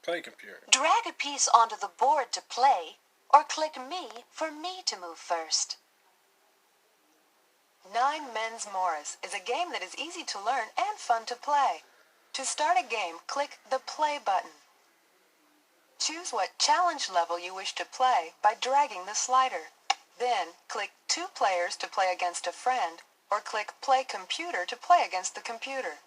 Play computer. Drag a piece onto the board to play, or click me for me to move first. Nine Men's Morris is a game that is easy to learn and fun to play. To start a game, click the Play button. Choose what challenge level you wish to play by dragging the slider. Then, click 2 players to play against a friend, or click Play Computer to play against the computer.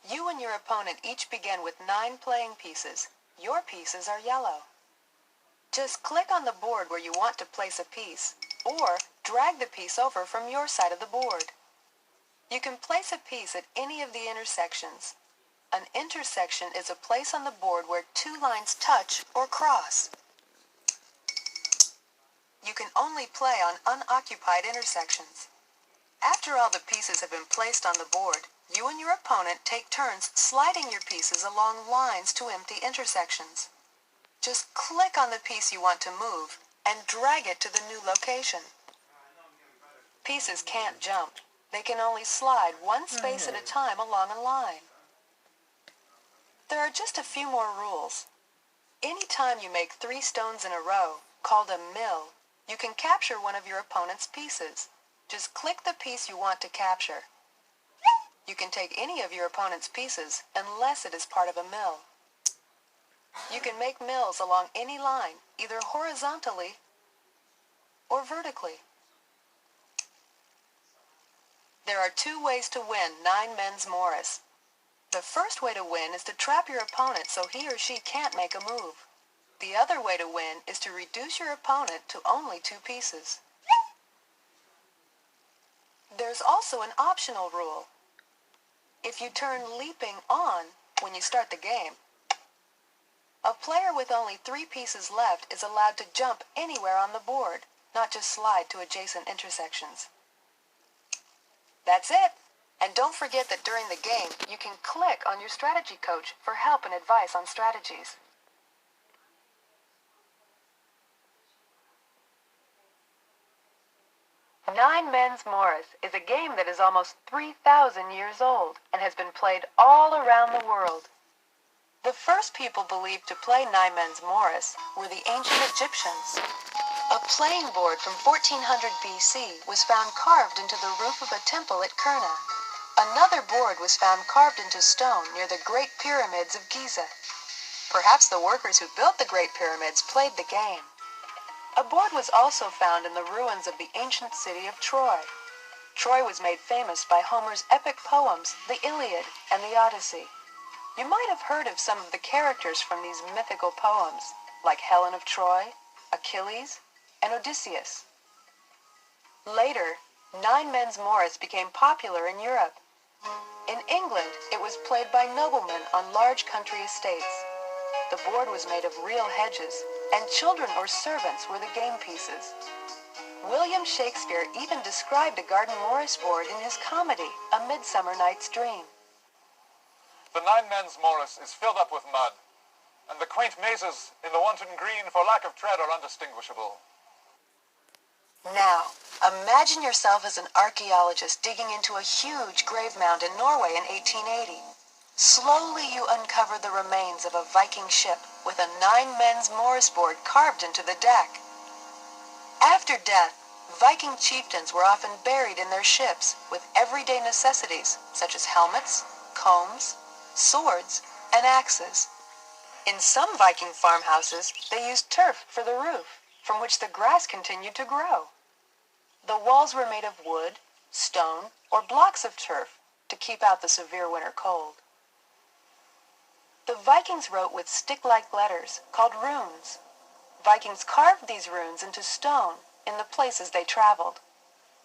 You and your opponent each begin with 9 playing pieces. Your pieces are yellow. Just click on the board where you want to place a piece, or drag the piece over from your side of the board. You can place a piece at any of the intersections. An intersection is a place on the board where 2 lines touch or cross. You can only play on unoccupied intersections. After all the pieces have been placed on the board, you and your opponent take turns sliding your pieces along lines to empty intersections. Just click on the piece you want to move and drag it to the new location. Pieces can't jump. They can only slide one space at a time along a line. There are just a few more rules. Any time you make 3 stones in a row, called a mill, you can capture one of your opponent's pieces. Just click the piece you want to capture. You can take any of your opponent's pieces unless it is part of a mill. You can make mills along any line, either horizontally or vertically. There are 2 ways to win Nine Men's Morris. The first way to win is to trap your opponent so he or she can't make a move. The other way to win is to reduce your opponent to only 2 pieces. There's also an optional rule. If you turn leaping on when you start the game, a player with only 3 pieces left is allowed to jump anywhere on the board, not just slide to adjacent intersections. That's it! And don't forget that during the game, you can click on your strategy coach for help and advice on strategies. Nine Men's Morris is a game that is almost 3,000 years old and has been played all around the world. The first people believed to play Nine Men's Morris were the ancient Egyptians. A playing board from 1400 BC was found carved into the roof of a temple at Kurna. Another board was found carved into stone near the Great Pyramids of Giza. Perhaps the workers who built the Great Pyramids played the game. A board was also found in the ruins of the ancient city of Troy. Troy was made famous by Homer's epic poems, the Iliad and the Odyssey. You might have heard of some of the characters from these mythical poems, like Helen of Troy, Achilles, and Odysseus. Later, Nine Men's Morris became popular in Europe. In England, it was played by noblemen on large country estates. The board was made of real hedges, and children or servants were the game pieces. William Shakespeare even described a Garden Morris board in his comedy, A Midsummer Night's Dream. The Nine Men's Morris is filled up with mud, and the quaint mazes in the wanton green for lack of tread are undistinguishable. Now, imagine yourself as an archaeologist digging into a huge grave mound in Norway in 1880. Slowly you uncover the remains of a Viking ship with a Nine Men's Morris board carved into the deck. After death, Viking chieftains were often buried in their ships with everyday necessities such as helmets, combs, swords, and axes. In some Viking farmhouses, they used turf for the roof, from which the grass continued to grow. The walls were made of wood, stone, or blocks of turf to keep out the severe winter cold. The Vikings wrote with stick-like letters called runes. Vikings carved these runes into stone in the places they traveled.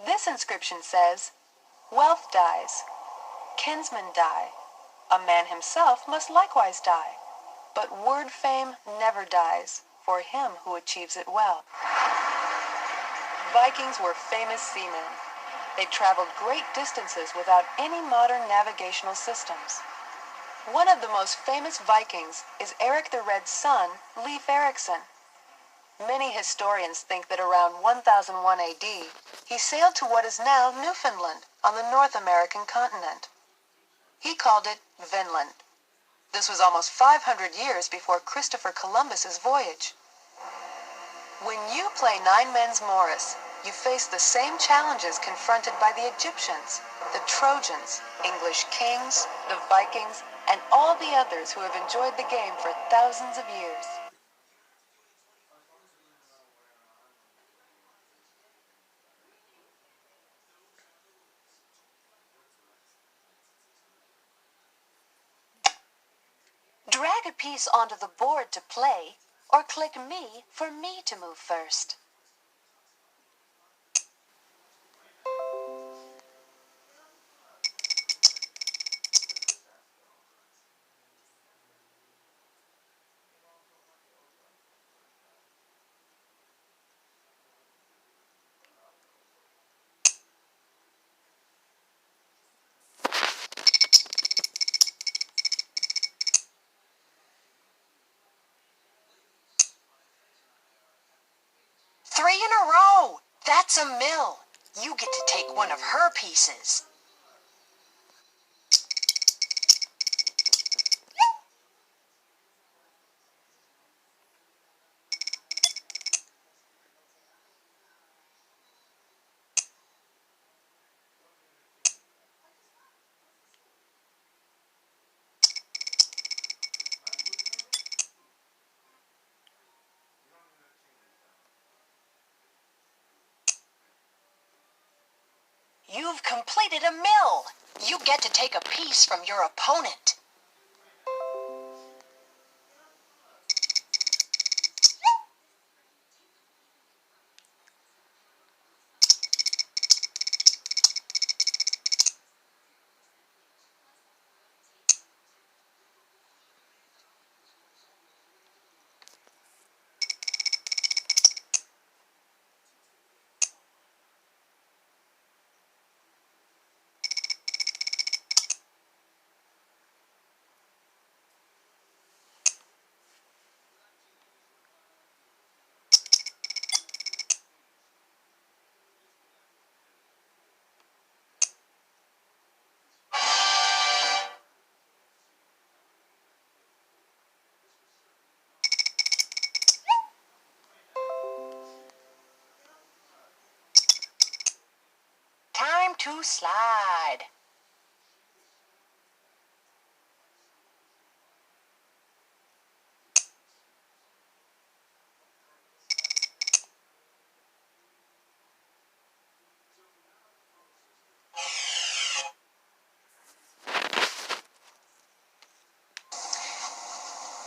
This inscription says, "Wealth dies, kinsmen die, a man himself must likewise die, but word fame never dies for him who achieves it well." Vikings were famous seamen. They traveled great distances without any modern navigational systems. One of the most famous Vikings is Eric the Red's son, Leif Erikson. Many historians think that around 1001 AD, he sailed to what is now Newfoundland on the North American continent. He called it Vinland. This was almost 500 years before Christopher Columbus's voyage. When you play Nine Men's Morris, you face the same challenges confronted by the Egyptians, the Trojans, English kings, the Vikings, and all the others who have enjoyed the game for thousands of years. Drag a piece onto the board to play, or click me for me to move first. Three in a row! That's a mill. You get to take one of her pieces. You've completed a mill. You get to take a piece from your opponent. Time to slide.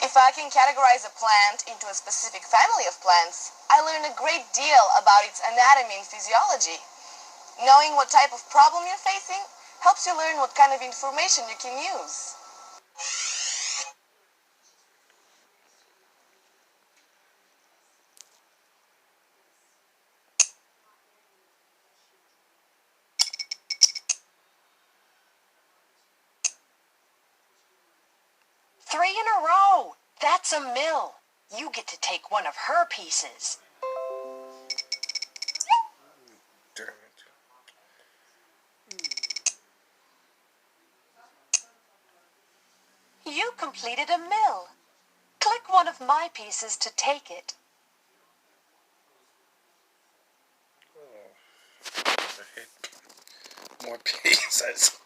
If I can categorize a plant into a specific family of plants, I learn a great deal about its anatomy and physiology. Knowing what type of problem you're facing helps you learn what kind of information you can use. Three in a row! That's a mill. You get to take one of her pieces. Damn it. You completed a mill. Click one of my pieces to take it. Oh, I hate more pieces.